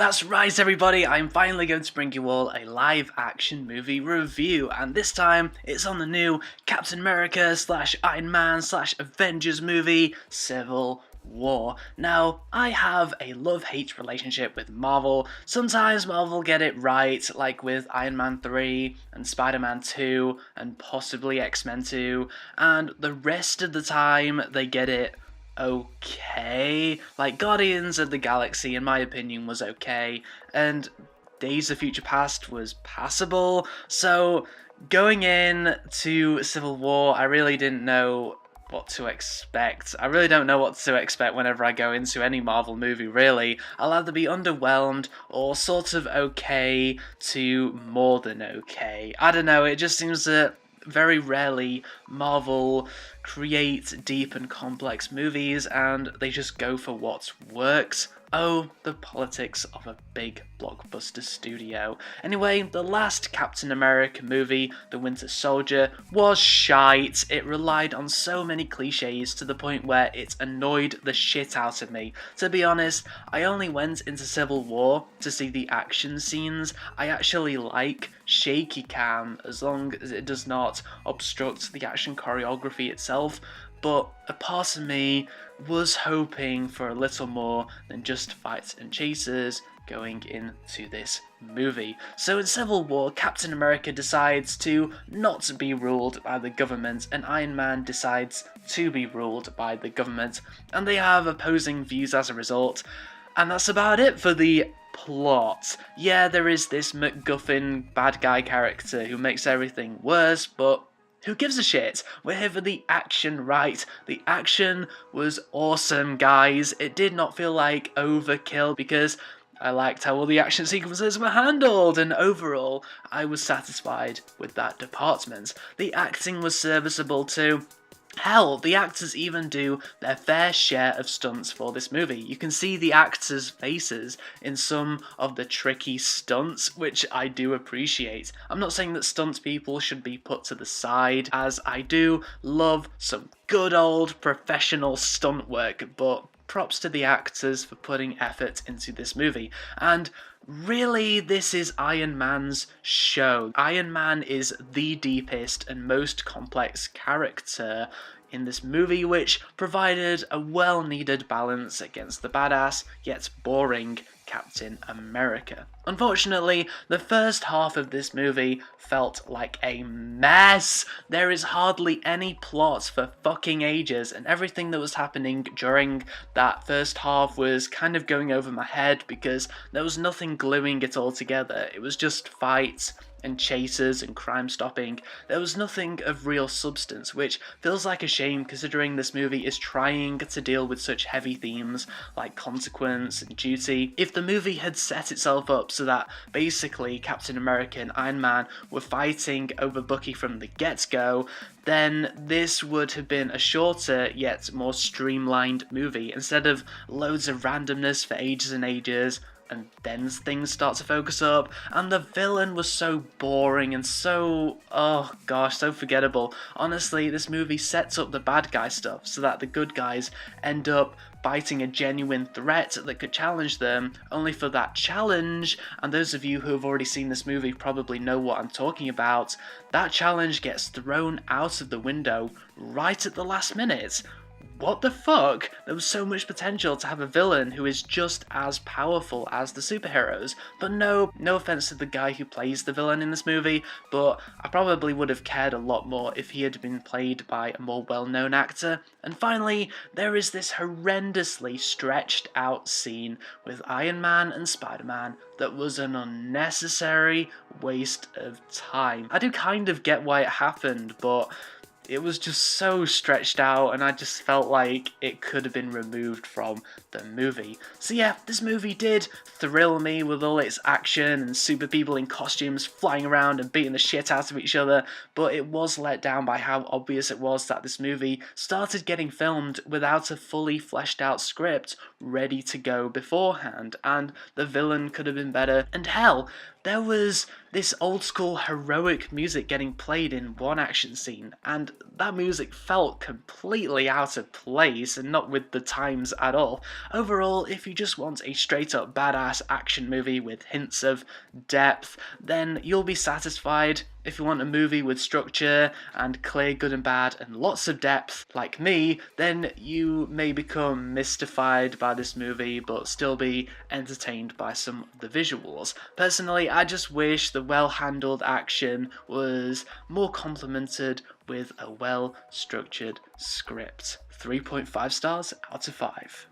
That's right everybody, I'm finally going to bring you all a live action movie review, and this time it's on the new Captain America / Iron Man / Avengers movie, Civil War. Now, I have a love-hate relationship with Marvel. Sometimes Marvel get it right, like with Iron Man 3 and Spider-Man 2 and possibly X-Men 2, and the rest of the time they get it okay. Like, Guardians of the Galaxy, in my opinion, was okay, and Days of Future Past was passable, so going in to Civil War, I really didn't know what to expect. I really don't know what to expect whenever I go into any Marvel movie, really. I'll either be underwhelmed or sort of okay to more than okay. I don't know, it just seems that very rarely Marvel create deep and complex movies and they just go for what works. Oh, the politics of a big blockbuster studio. Anyway, the last Captain America movie, The Winter Soldier, was shite. It relied on so many cliches to the point where it annoyed the shit out of me. To be honest, I only went into Civil War to see the action scenes. I actually like shaky cam as long as it does not obstruct the action choreography itself, but a part of me was hoping for a little more than just fights and chases going into this movie. So in Civil War, Captain America decides to not be ruled by the government, and Iron Man decides to be ruled by the government, and they have opposing views as a result, and that's about it for the plot. Yeah, there is this MacGuffin bad guy character who makes everything worse, but who gives a shit? We're here for the action, right? The action was awesome, guys. It did not feel like overkill because I liked how all the action sequences were handled, and overall, I was satisfied with that department. The acting was serviceable too. Hell, the actors even do their fair share of stunts for this movie. You can see the actors' faces in some of the tricky stunts, which I do appreciate. I'm not saying that stunt people should be put to the side, as I do love some good old professional stunt work, but props to the actors for putting effort into this movie. And really, this is Iron Man's show. Iron Man is the deepest and most complex character in this movie, which provided a well-needed balance against the badass, yet boring Captain America. Unfortunately, the first half of this movie felt like a mess. There is hardly any plot for fucking ages, and everything that was happening during that first half was kind of going over my head because there was nothing gluing it all together. It was just fights and chases and crime stopping. There was nothing of real substance, which feels like a shame considering this movie is trying to deal with such heavy themes like consequence and duty. If the movie had set itself up so that basically Captain America and Iron Man were fighting over Bucky from the get-go, then this would have been a shorter yet more streamlined movie instead of loads of randomness for ages and ages, and then things start to focus up, and the villain was so boring and so, oh gosh, so forgettable. Honestly, this movie sets up the bad guy stuff so that the good guys end up fighting a genuine threat that could challenge them, only for that challenge, and those of you who have already seen this movie probably know what I'm talking about, that challenge gets thrown out of the window right at the last minute. What the fuck? There was so much potential to have a villain who is just as powerful as the superheroes. But no offense to the guy who plays the villain in this movie, but I probably would have cared a lot more if he had been played by a more well-known actor. And finally, there is this horrendously stretched out scene with Iron Man and Spider-Man that was an unnecessary waste of time. I do kind of get why it happened, but it was just so stretched out and I just felt like it could have been removed from the movie. So yeah, this movie did thrill me with all its action and super people in costumes flying around and beating the shit out of each other, but it was let down by how obvious it was that this movie started getting filmed without a fully fleshed out script ready to go beforehand, and the villain could have been better, and hell, there was this old school heroic music getting played in one action scene, and that music felt completely out of place and not with the times at all. Overall, if you just want a straight up badass action movie with hints of depth, then you'll be satisfied. If you want a movie with structure and clear good and bad and lots of depth, like me, then you may become mystified by this movie but still be entertained by some of the visuals. Personally, I just wish the well-handled action was more complemented with a well-structured script. 3.5 stars out of 5.